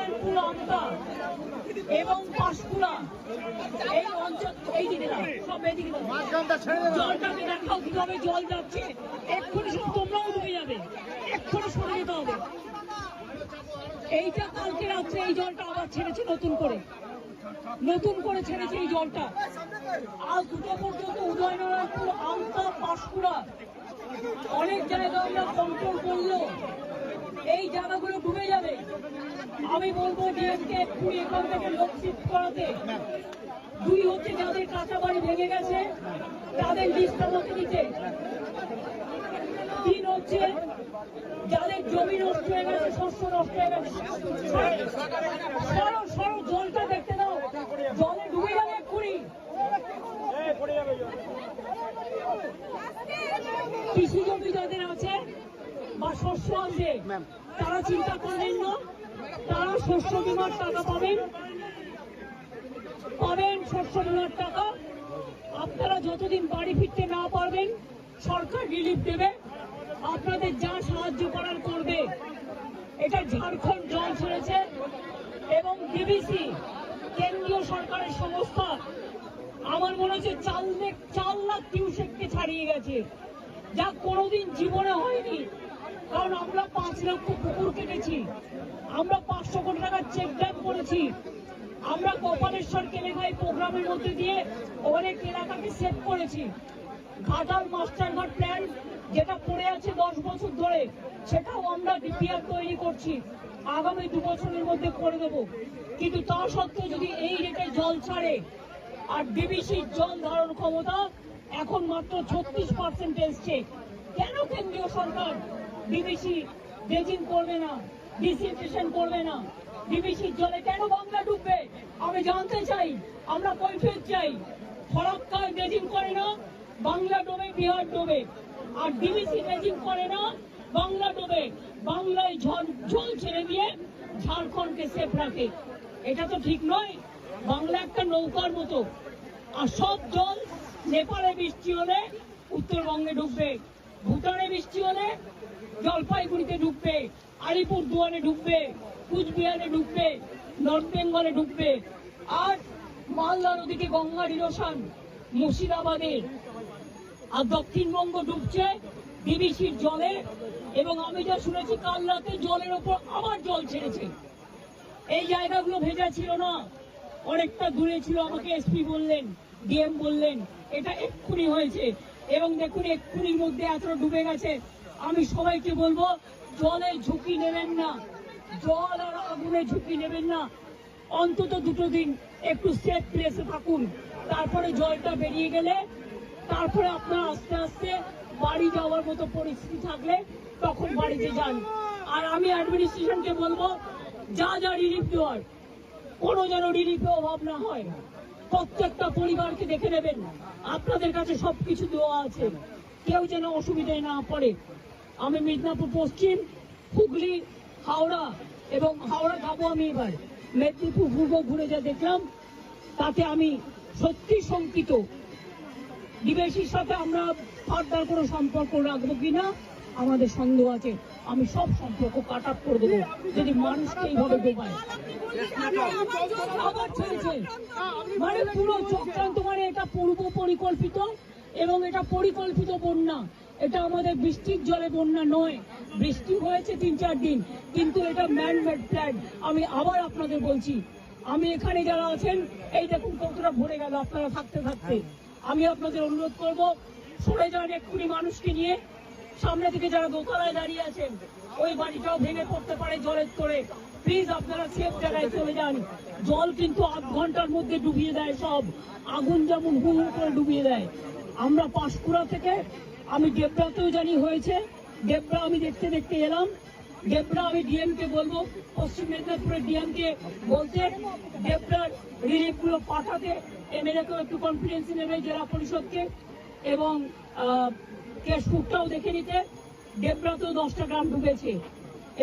উদয়নপুর আমতা এবং পাঁশকুড়া এই অঞ্চল এই দিকে সব এদিকে জলটাকে দেখাও কিভাবে জল যাচ্ছে। এক্ষুনি শুধু তোমরাও ডুবে যাবে, এক্ষুনি সরে যেতে হবে। এইটা কালকে রাত্রে এই জলটা আবার ছেড়েছে নতুন করে ছেড়েছে এই জলটা। আজ দুটো পর্যন্ত উদয়নপুর আমতা পাঁশকুড়া অনেক জায়গা আমরা কন্ট্রোল করলো, এই জায়গাগুলো ডুবে যাবে। আমি বলবো ডিএমকে এক্ষুনি এখান থেকে লোক শিফট করাতে। দুই হচ্ছে যাদের কাঁচা বাড়ি ভেঙে গেছে তাদের লিস্টটা মতো দিতে। তিন হচ্ছে যাদের জমি নষ্ট হয়ে গেছে, শস্য নষ্ট হয়ে গেছে, সরো জলটা দেখতে দাও, জলে ডুবে যাবে এক্ষুনি। কৃষি জমি যাদের আছে বা শস্য আছে তারা চিন্তা করবেন না, তারা শস্য বীমার টাকা পাবেন শস্য বীমার টাকা। আপনারা যতদিন বাড়ি ফিরতে না পারবেন সরকার রিলিফ দেবে, আপনাদের যা সাহায্য করার করবে। এটা ঝাড়খণ্ড জল ছেড়েছে এবং ডিবিসি কেন্দ্রীয় সরকারের সংস্থা আমার মনে হচ্ছে 4 লাখ কিউসেককে ছাড়িয়ে গেছে, যা কোনোদিন জীবনে হয়নি। কারণ আমরা 5 লক্ষ পুকুর কেটেছি, আমরা 500 কোটি টাকার চেক ড্যাম করেছি, আমরা গোপালেশ্বর কেলেঘাই প্রোগ্রামের মধ্যে দিয়ে অনেক এলাকাকে সেভ করেছি। ঘাটাল মাস্টারঘাট প্ল্যান যেটা পড়ে আছে 10 বছর ধরে, সেটাও আমরা ডিপিআর তৈরি করছি, আগামী 2 বছরের মধ্যে করে দেব। কিন্তু তা সত্ত্বেও যদি এই রেটে জল ছাড়ে আর ডিবিসির জল ধারণ ক্ষমতা এখন মাত্র 36% এসছে, কেন কেন্দ্রীয় সরকার ডিবিসি ড্রেজিং করবে না, ডিসইনফেকশন করবে না? ডিবিসির জলে কেন বাংলা ডুববে আমি জানতে চাই, আমরা কৈফিয়ত চাই। ফরাক্কায় ড্রেজিং করে না, বাংলা ডোবে, বিহার ডোবে। আর ডিবিসি ড্রেজিং করে না, বাংলা ডোবে, বাংলায় জল ছেড়ে দিয়ে ঝাড়খণ্ডকে সেফ রাখে। এটা তো ঠিক নয়। বাংলা একটা নৌকার মতো, আর সব জল নেপালে বৃষ্টি হলে উত্তরবঙ্গে ঢুকবে, ভুটানে বৃষ্টি হলে জলপাইগুড়িতে ঢুকবে, আলিপুরদুয়ারে ঢুকবে, কুচবিহারে ঢুকবে, নর্থ বেঙ্গলে ঢুকবে। আর মালদা নদীকে গঙ্গার ইরোশন মুর্শিদাবাদের, আর দক্ষিণবঙ্গ ডুবছে ডিবিসির জলে। এবং আমি যা শুনেছি কাল রাতে জলের ওপর আবার জল ছেড়েছে। এই জায়গাগুলো ভেজা ছিল না, অনেকটা দূরে ছিল, আমাকে এসপি বললেন, ডিএম বললেন এটা এক্ষুনি হয়েছে। এবং দেখুন এক্ষুনির মধ্যে এতটা ডুবে গেছে। আমি সবাইকে বলবো জলের ঝুঁকি নেবেন না, জল আর আগুনের ঝুঁকি নেবেন না। অন্তত 2 দিন একটু সেফ প্লেসে থাকুন, তারপরে জলটা বেরিয়ে গেলে তারপরে আপনার আস্তে আস্তে বাড়ি যাওয়ার মতো পরিস্থিতি থাকলে তখন বাড়িতে যান। আর আমি অ্যাডমিনিস্ট্রেশনকে বলবো যা রিলিফ দেওয়ার কোনো যেন রিলিফে অভাব না হয়। প্রত্যেকটা পরিবারকে দেখে নেবেন, আপনাদের কাছে সবকিছু দেওয়া আছে, কেউ যেন অসুবিধায় না পড়ে। আমি মিদনাপুর পশ্চিম, হুগলি, হাওড়া এবং হাওড়া যাবো আমি এবার, মেদিনীপুর পূর্ব ঘুরে যা দেখলাম তাতে আমি সত্যি শঙ্কিত। ডিবিসির সাথে আমরা ফার্দার কোনো সম্পর্ক রাখবো কিনা আমাদের সন্দেহ আছে। আমি সব সম্পর্ক কাট আপ করে দেবো যদি মানুষকে এইভাবে ডোবায়। আবার ছেড়েছে মানে পুরো চক্রান্ত, মানে এটা পূর্ব পরিকল্পিত এবং এটা পরিকল্পিত বন্যা। এটা আমাদের বৃষ্টির জলে বন্যা নয়, বৃষ্টি হয়েছে 3-4 দিন, কিন্তু এটা ম্যানমেড প্ল্যান। আমি আবার আপনাদের বলছি, আমি এখানে যারা আছেন এই দেখুন কতটা ভরে গেল আপনারা থাকতে থাকতে। আমি আপনাদের অনুরোধ করবো সরে যান এক্ষুনি মানুষকে নিয়ে। সামনে থেকে যারা দোতলায় দাঁড়িয়ে আছেন ওই বাড়িটাও ভেঙে পড়তে পারে জলের তোড়ে, প্লিজ আপনারা সেফ জায়গায় চলে যান। জল কিন্তু 8 ঘন্টার মধ্যে ডুবিয়ে দেয় সব, আগুন যেমন হু হু করে ডুবিয়ে দেয়। আমরা পাঁশকুড়া থেকে, আমি ডেবরাতেও জানি হয়েছে, ডেবরা আমি দেখতে দেখতে এলাম। ডেবরা আমি ডিএমকে বলবো, পশ্চিম মেদিনীপুরের ডিএমকে বলতে ডেবরার রিলিফগুলো পাঠাতে, এমএলএকেও একটু কনফিডেন্স নেবে, জেলা পরিষদকে, এবং কেশপুরটাও দেখে নিতে। ডেবরাতেও 10টা গ্রাম ডুবেছে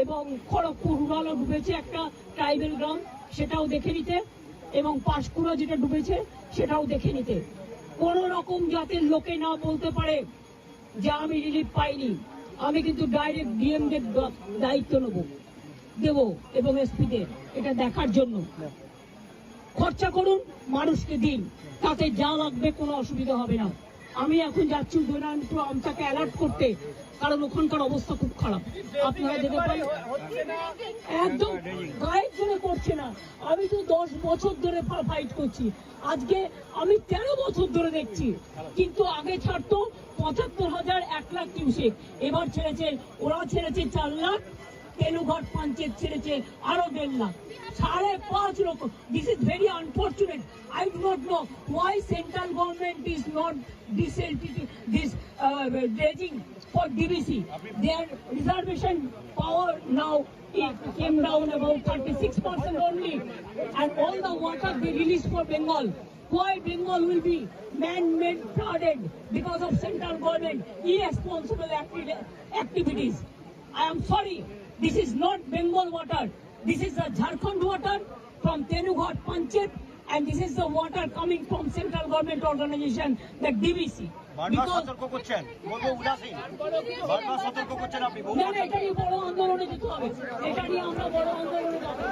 এবং খড়গপুর রুরালও ডুবেছে, একটা ট্রাইবেল গ্রাম, সেটাও দেখে নিতে। এবং পাঁশকুড়া যেটা ডুবেছে সেটাও দেখে নিতে। কোন রকম জাতের লোকে না বলতে পারে যে আমি রিলিফ পাইনি। আমি কিন্তু ডাইরেক্ট ডিএমদের দায়িত্ব নেব। দেব এবং এসপিদের এটা দেখার জন্য। খরচা করুন, মানুষকে দিন, তাতে যা লাগবে কোনো অসুবিধা হবে না। আমি এখন যাচ্ছি উদয়নারায়ণপুর আমটাকে অ্যালার্ট করতে, কারণ ওখানকার অবস্থা খুব খারাপ। আপনারা যেতে পারেন, একদম গায়ের জন্য করছে না। আমি তো 10 বছর ধরে ফাইট করছি, আজকে আমি 13 বছর ধরে দেখছি। কিন্তু আগে ছাড়তো 75,000, 1 লাখ কিউসেক, এবার ছেড়েছে, ওরা ছেড়েছে 4 লাখ, তেলুঘাট পঞ্চায়েত ছেড়েছে আরো 1.5 লাখ, 5.5 লক্ষ। This is very unfortunate. I do not know why central government is not this dredging for DBC. Their reservation power now it came down about 36% only, and all the water they release for Bengal. Why Bengal will be man-made flooded because of central government irresponsible activities? I am sorry. This is not Bengal water. This is the Jharkhand water from Tenughat Panchayat, and this is the water coming from central government organization, the DBC. বারবার সতর্ক করছেন, বলবো উদাসীন, বারবার সতর্ক করছেন আপনি। না, এটা নিয়ে বড় আন্দোলনে যেতে হবে, এটা নিয়ে আমরা বড় আন্দোলনে যাবো।